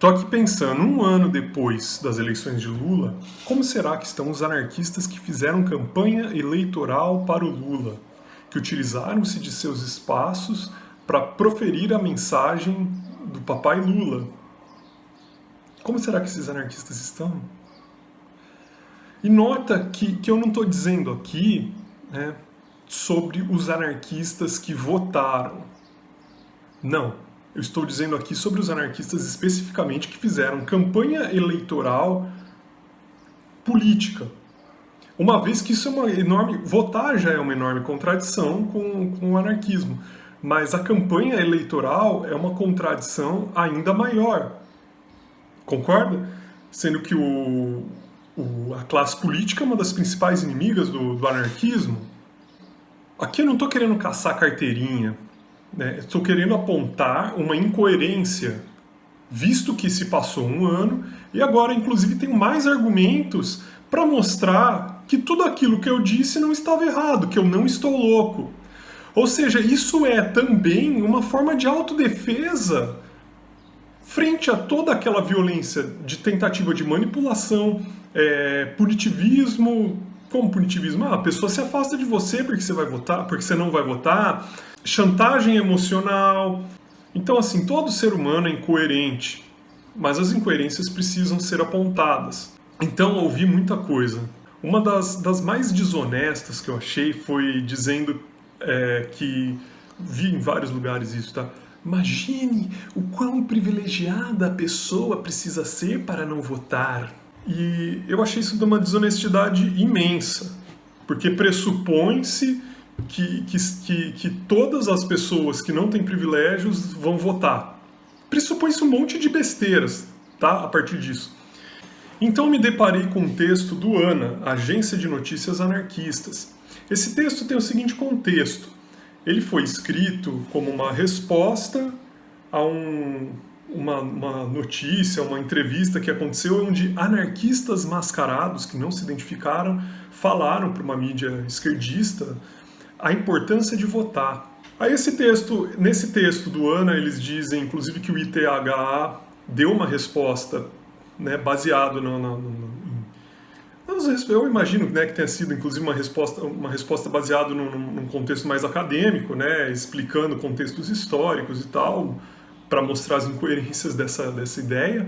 Tô aqui pensando, um ano depois das eleições de Lula, como será que estão os anarquistas que fizeram campanha eleitoral para o Lula, que utilizaram-se de seus espaços para proferir a mensagem do papai Lula? Como será que esses anarquistas estão? E nota que eu não estou dizendo aqui, né, sobre os anarquistas que votaram. Não. Eu estou dizendo aqui sobre os anarquistas especificamente que fizeram campanha eleitoral política. Uma vez que isso é uma enorme... Votar já é uma enorme contradição com o anarquismo. Mas a campanha eleitoral é uma contradição ainda maior. Concorda? Sendo que a classe política é uma das principais inimigas do anarquismo. Aqui eu não estou querendo caçar carteirinha. Estou querendo apontar uma incoerência, visto que se passou um ano, e agora, inclusive, tenho mais argumentos para mostrar que tudo aquilo que eu disse não estava errado, que eu não estou louco. Ou seja, isso é também uma forma de autodefesa frente a toda aquela violência de tentativa de manipulação, punitivismo. Como punitivismo? A pessoa se afasta de você porque você vai votar, porque você não vai votar. Chantagem emocional. Então, assim, todo ser humano é incoerente, mas as incoerências precisam ser apontadas. Então, ouvi muita coisa. Uma das mais desonestas que eu achei foi dizendo que vi em vários lugares isso, tá? Imagine o quão privilegiada a pessoa precisa ser para não votar. E eu achei isso de uma desonestidade imensa, porque pressupõe-se que todas as pessoas que não têm privilégios vão votar. Pressupõe-se um monte de besteiras, tá? A partir disso. Então me deparei com um texto do ANA, Agência de Notícias Anarquistas. Esse texto tem o seguinte contexto. Ele foi escrito como uma resposta a uma notícia, uma entrevista que aconteceu onde anarquistas mascarados, que não se identificaram, falaram para uma mídia esquerdista a importância de votar. Aí nesse texto do ANA, eles dizem, inclusive, que o ITHA deu uma resposta, né, baseado eu imagino, né, que tenha sido, inclusive, uma resposta baseada num contexto mais acadêmico, né, explicando contextos históricos e tal, para mostrar as incoerências dessa ideia.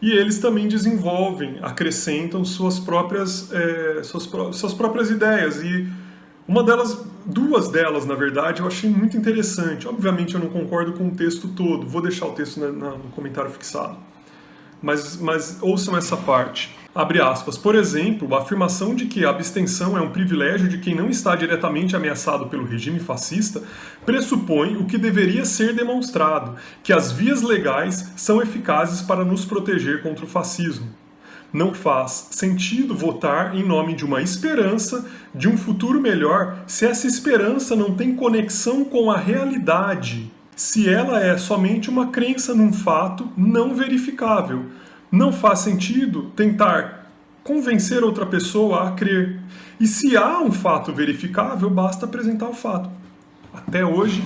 E eles também desenvolvem, acrescentam suas próprias ideias. E duas delas, na verdade, eu achei muito interessante. Obviamente eu não concordo com o texto todo, vou deixar o texto no comentário fixado. Mas ouçam essa parte. Abre aspas. Por exemplo, a afirmação de que a abstenção é um privilégio de quem não está diretamente ameaçado pelo regime fascista pressupõe o que deveria ser demonstrado, que as vias legais são eficazes para nos proteger contra o fascismo. Não faz sentido votar em nome de uma esperança de um futuro melhor se essa esperança não tem conexão com a realidade, se ela é somente uma crença num fato não verificável. Não faz sentido tentar convencer outra pessoa a crer. E se há um fato verificável, basta apresentar o fato. Até hoje,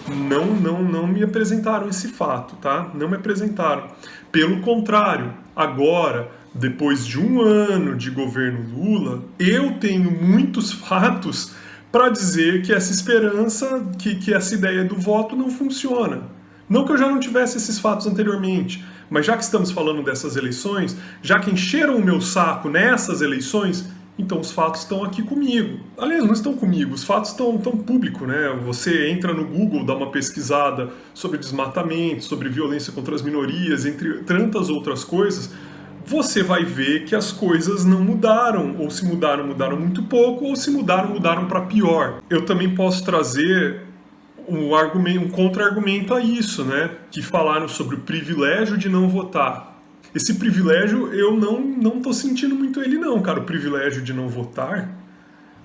não me apresentaram esse fato, tá? Não me apresentaram. Pelo contrário, agora, depois de um ano de governo Lula, eu tenho muitos fatos para dizer que essa esperança, que essa ideia do voto não funciona. Não que eu já não tivesse esses fatos anteriormente, mas já que estamos falando dessas eleições, já que encheram o meu saco nessas eleições, então os fatos estão aqui comigo. Aliás, não estão comigo, os fatos estão públicos, né? Você entra no Google, dá uma pesquisada sobre desmatamento, sobre violência contra as minorias, entre tantas outras coisas, você vai ver que as coisas não mudaram, ou se mudaram muito pouco, ou se mudaram para pior. Eu também posso trazer um contra-argumento a isso, né? Que falaram sobre o privilégio de não votar. Esse privilégio, eu não tô sentindo muito ele não, cara. O privilégio de não votar,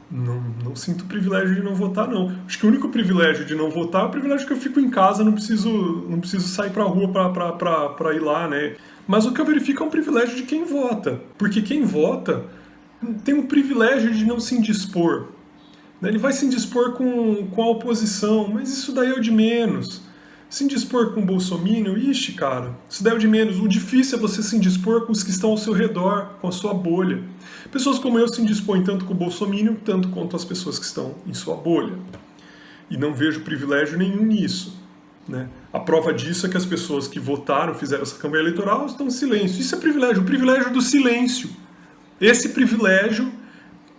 não sinto o privilégio de não votar, não. Acho que o único privilégio de não votar é o privilégio que eu fico em casa, não preciso sair pra rua pra ir lá, né? Mas o que eu verifico é um privilégio de quem vota. Porque quem vota tem o privilégio de não se indispor. Ele vai se indispor com a oposição, mas isso daí é o de menos. Se indispor com o bolsominion, ixi, cara, isso daí é o de menos. O difícil é você se indispor com os que estão ao seu redor, com a sua bolha. Pessoas como eu se indispõem tanto com o bolsominion, tanto quanto as pessoas que estão em sua bolha. E não vejo privilégio nenhum nisso. Né? A prova disso é que as pessoas que votaram, fizeram essa campanha eleitoral, estão em silêncio. Isso é privilégio, o privilégio do silêncio. Esse privilégio,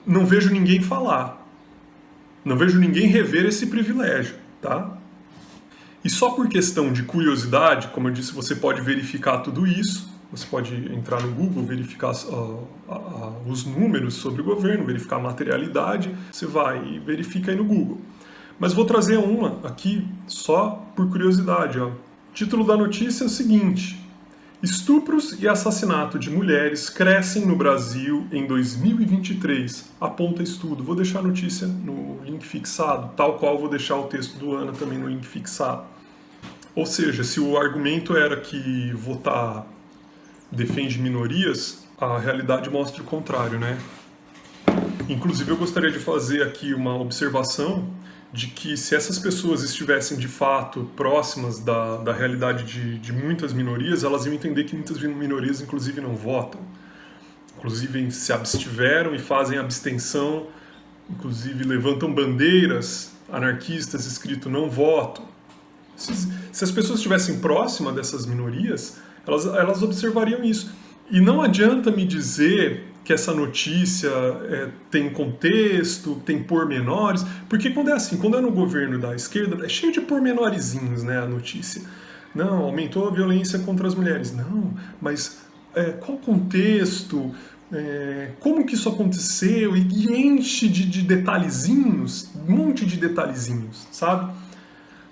não vejo ninguém falar. Não vejo ninguém rever esse privilégio, tá? E só por questão de curiosidade, como eu disse, você pode verificar tudo isso. Você pode entrar no Google, verificar os números sobre o governo, verificar a materialidade. Você vai e verifica aí no Google. Mas vou trazer uma aqui só por curiosidade. Ó. O título da notícia é o seguinte: estupros e assassinato de mulheres crescem no Brasil em 2023, aponta estudo. Vou deixar a notícia no link fixado, tal qual vou deixar o texto do Ana também no link fixado. Ou seja, se o argumento era que votar defende minorias, a realidade mostra o contrário, né? Inclusive eu gostaria de fazer aqui uma observação de que se essas pessoas estivessem de fato próximas da realidade de muitas minorias, elas iam entender que muitas minorias inclusive não votam, inclusive se abstiveram e fazem abstenção, inclusive levantam bandeiras anarquistas escrito não voto. Se as pessoas estivessem próximas dessas minorias, elas observariam isso. E não adianta me dizer que essa notícia tem contexto, tem pormenores, porque quando é assim, quando é no governo da esquerda, é cheio de pormenorizinhos, né, a notícia. Não, aumentou a violência contra as mulheres. Não, mas qual o contexto? Como que isso aconteceu? E enche de detalhezinhos, um monte de detalhezinhos, sabe?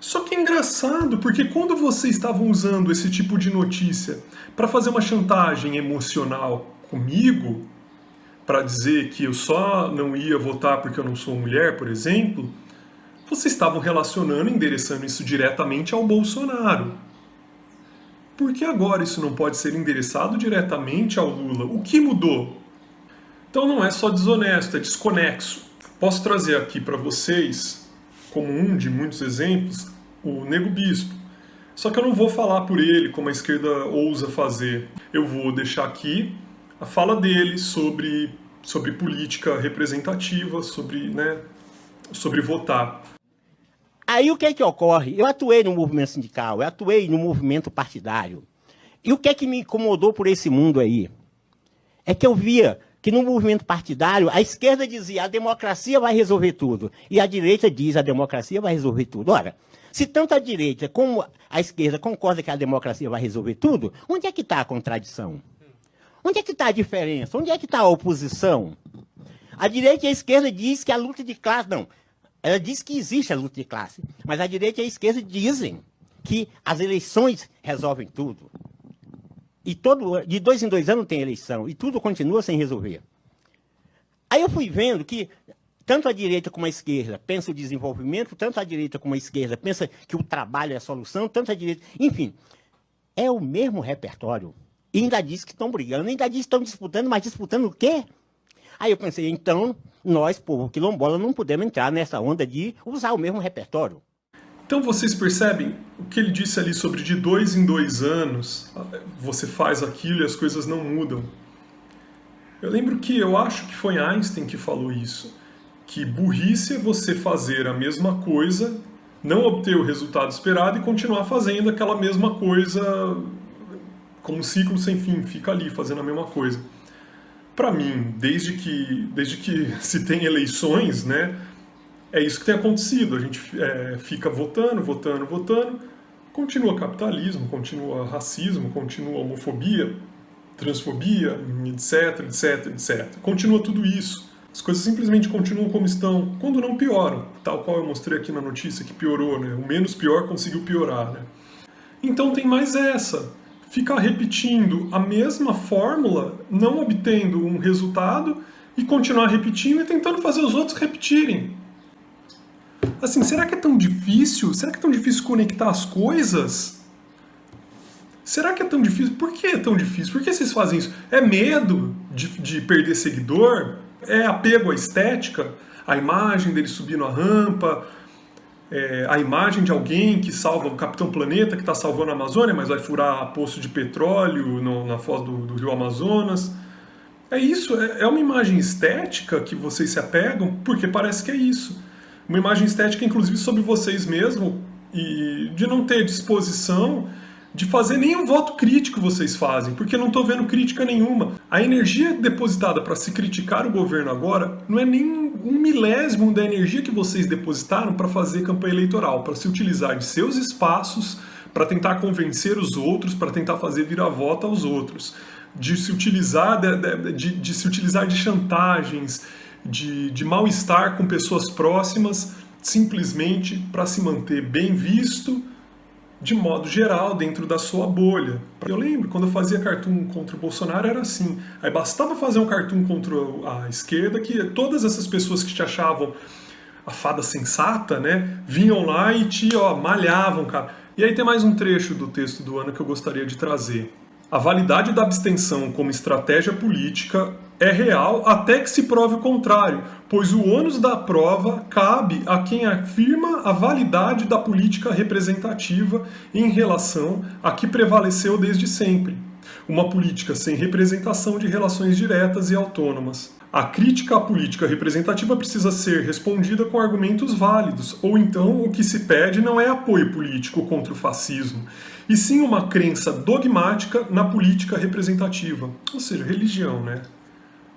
Só que é engraçado, porque quando vocês estavam usando esse tipo de notícia para fazer uma chantagem emocional comigo, para dizer que eu só não ia votar porque eu não sou mulher, por exemplo, vocês estavam relacionando, endereçando isso diretamente ao Bolsonaro. Por que agora isso não pode ser endereçado diretamente ao Lula? O que mudou? Então não é só desonesto, é desconexo. Posso trazer aqui para vocês, como um de muitos exemplos, o Nego Bispo. Só que eu não vou falar por ele, como a esquerda ousa fazer. Eu vou deixar aqui a fala dele sobre política representativa, sobre votar. Aí o que é que ocorre? Eu atuei no movimento sindical, eu atuei no movimento partidário. E o que é que me incomodou por esse mundo aí? É que eu via que no movimento partidário a esquerda dizia a democracia vai resolver tudo. E a direita diz a democracia vai resolver tudo. Ora, se tanto a direita como a esquerda concordam que a democracia vai resolver tudo, onde é que está a contradição? Onde é que está a diferença? Onde é que está a oposição? A direita e a esquerda diz que a luta de classe... Não, ela diz que existe a luta de classe, mas a direita e a esquerda dizem que as eleições resolvem tudo. E de 2 em 2 anos tem eleição, e tudo continua sem resolver. Aí eu fui vendo que tanto a direita como a esquerda pensa o desenvolvimento, tanto a direita como a esquerda pensa que o trabalho é a solução, tanto a direita... Enfim, é o mesmo repertório. E ainda diz que estão brigando, ainda diz que estão disputando, mas disputando o quê? Aí eu pensei, então, nós, povo quilombola, não podemos entrar nessa onda de usar o mesmo repertório. Então vocês percebem o que ele disse ali sobre de 2 em 2 anos, você faz aquilo e as coisas não mudam. Eu lembro que eu acho que foi Einstein que falou isso, que burrice é você fazer a mesma coisa, não obter o resultado esperado e continuar fazendo aquela mesma coisa como um ciclo sem fim, fica ali fazendo a mesma coisa. Para mim, desde que se tem eleições, né, é isso que tem acontecido. A gente fica votando, continua capitalismo, continua racismo, continua homofobia, transfobia, etc. Continua tudo isso. As coisas simplesmente continuam como estão, quando não pioram, tal qual eu mostrei aqui na notícia que piorou, né? O menos pior conseguiu piorar, né? Então tem mais essa. Ficar repetindo a mesma fórmula, não obtendo um resultado, e continuar repetindo e tentando fazer os outros repetirem. Assim, será que é tão difícil? Será que é tão difícil conectar as coisas? Será que é tão difícil? Por que é tão difícil? Por que vocês fazem isso? É medo de perder seguidor? É apego à estética? A imagem dele subindo a rampa? a imagem de alguém que salva o Capitão Planeta, que está salvando a Amazônia, mas vai furar poço de petróleo na foz do rio Amazonas. É isso, é uma imagem estética que vocês se apegam, porque parece que é isso. Uma imagem estética, inclusive, sobre vocês mesmos, e de não ter disposição de fazer nenhum voto crítico vocês fazem, porque eu não estou vendo crítica nenhuma. A energia depositada para se criticar o governo agora não é nem um milésimo da energia que vocês depositaram para fazer campanha eleitoral, para se utilizar de seus espaços, para tentar convencer os outros, para tentar fazer vira-voto aos outros, de se utilizar de chantagens, de mal-estar com pessoas próximas, simplesmente para se manter bem visto, de modo geral, dentro da sua bolha. Eu lembro, quando eu fazia cartoon contra o Bolsonaro, era assim. Aí bastava fazer um cartoon contra a esquerda, que todas essas pessoas que te achavam a fada sensata, né, vinham lá e te malhavam, cara. E aí tem mais um trecho do texto do Ana que eu gostaria de trazer. A validade da abstenção como estratégia política é real até que se prove o contrário, pois o ônus da prova cabe a quem afirma a validade da política representativa em relação à que prevaleceu desde sempre, uma política sem representação de relações diretas e autônomas. A crítica à política representativa precisa ser respondida com argumentos válidos, ou então o que se pede não é apoio político contra o fascismo, e sim uma crença dogmática na política representativa, ou seja, religião, né?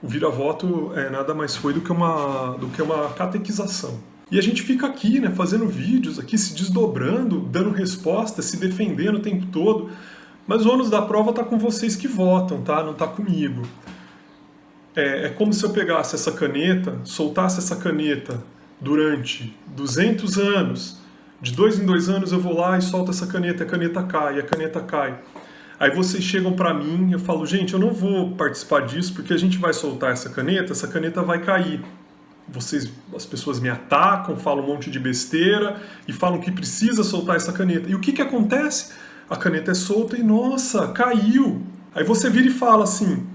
O vira-voto nada mais foi do que uma catequização. E a gente fica aqui, né, fazendo vídeos, aqui se desdobrando, dando resposta, se defendendo o tempo todo, mas o ônus da prova está com vocês que votam, tá? Não está comigo. É como se eu pegasse essa caneta, soltasse essa caneta durante 200 anos, de 2 em 2 anos eu vou lá e solto essa caneta, a caneta cai, a caneta cai. Aí vocês chegam pra mim e eu falo, gente, eu não vou participar disso porque a gente vai soltar essa caneta vai cair. As pessoas me atacam, falam um monte de besteira e falam que precisa soltar essa caneta. E o que acontece? A caneta é solta e, nossa, caiu. Aí você vira e fala assim,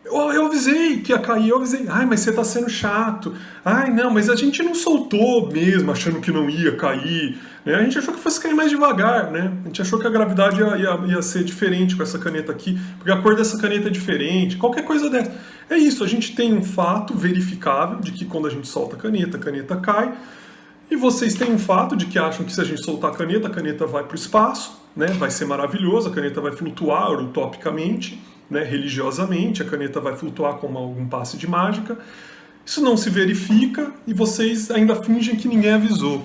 eu avisei que ia cair, eu avisei. Ai, mas você tá sendo chato. Ai, não, mas a gente não soltou mesmo, achando que não ia cair. Né? A gente achou que fosse cair mais devagar, né? A gente achou que a gravidade ia ser diferente com essa caneta aqui, porque a cor dessa caneta é diferente, qualquer coisa dessa. É isso, a gente tem um fato verificável de que quando a gente solta a caneta cai. E vocês têm um fato de que acham que se a gente soltar a caneta vai para o espaço, né? Vai ser maravilhoso, a caneta vai flutuar utopicamente, né? Religiosamente, a caneta vai flutuar como algum passe de mágica. Isso não se verifica e vocês ainda fingem que ninguém avisou.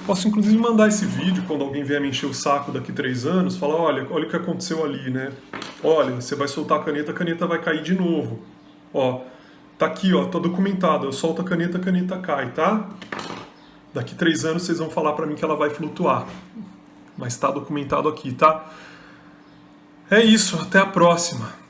Posso inclusive mandar esse vídeo quando alguém vier me encher o saco daqui 3 anos, falar, olha o que aconteceu ali, né? Olha, você vai soltar a caneta vai cair de novo. Ó, tá aqui, ó, tá documentado, eu solto a caneta cai, tá? Daqui 3 anos vocês vão falar pra mim que ela vai flutuar. Mas tá documentado aqui, tá? É isso, até a próxima.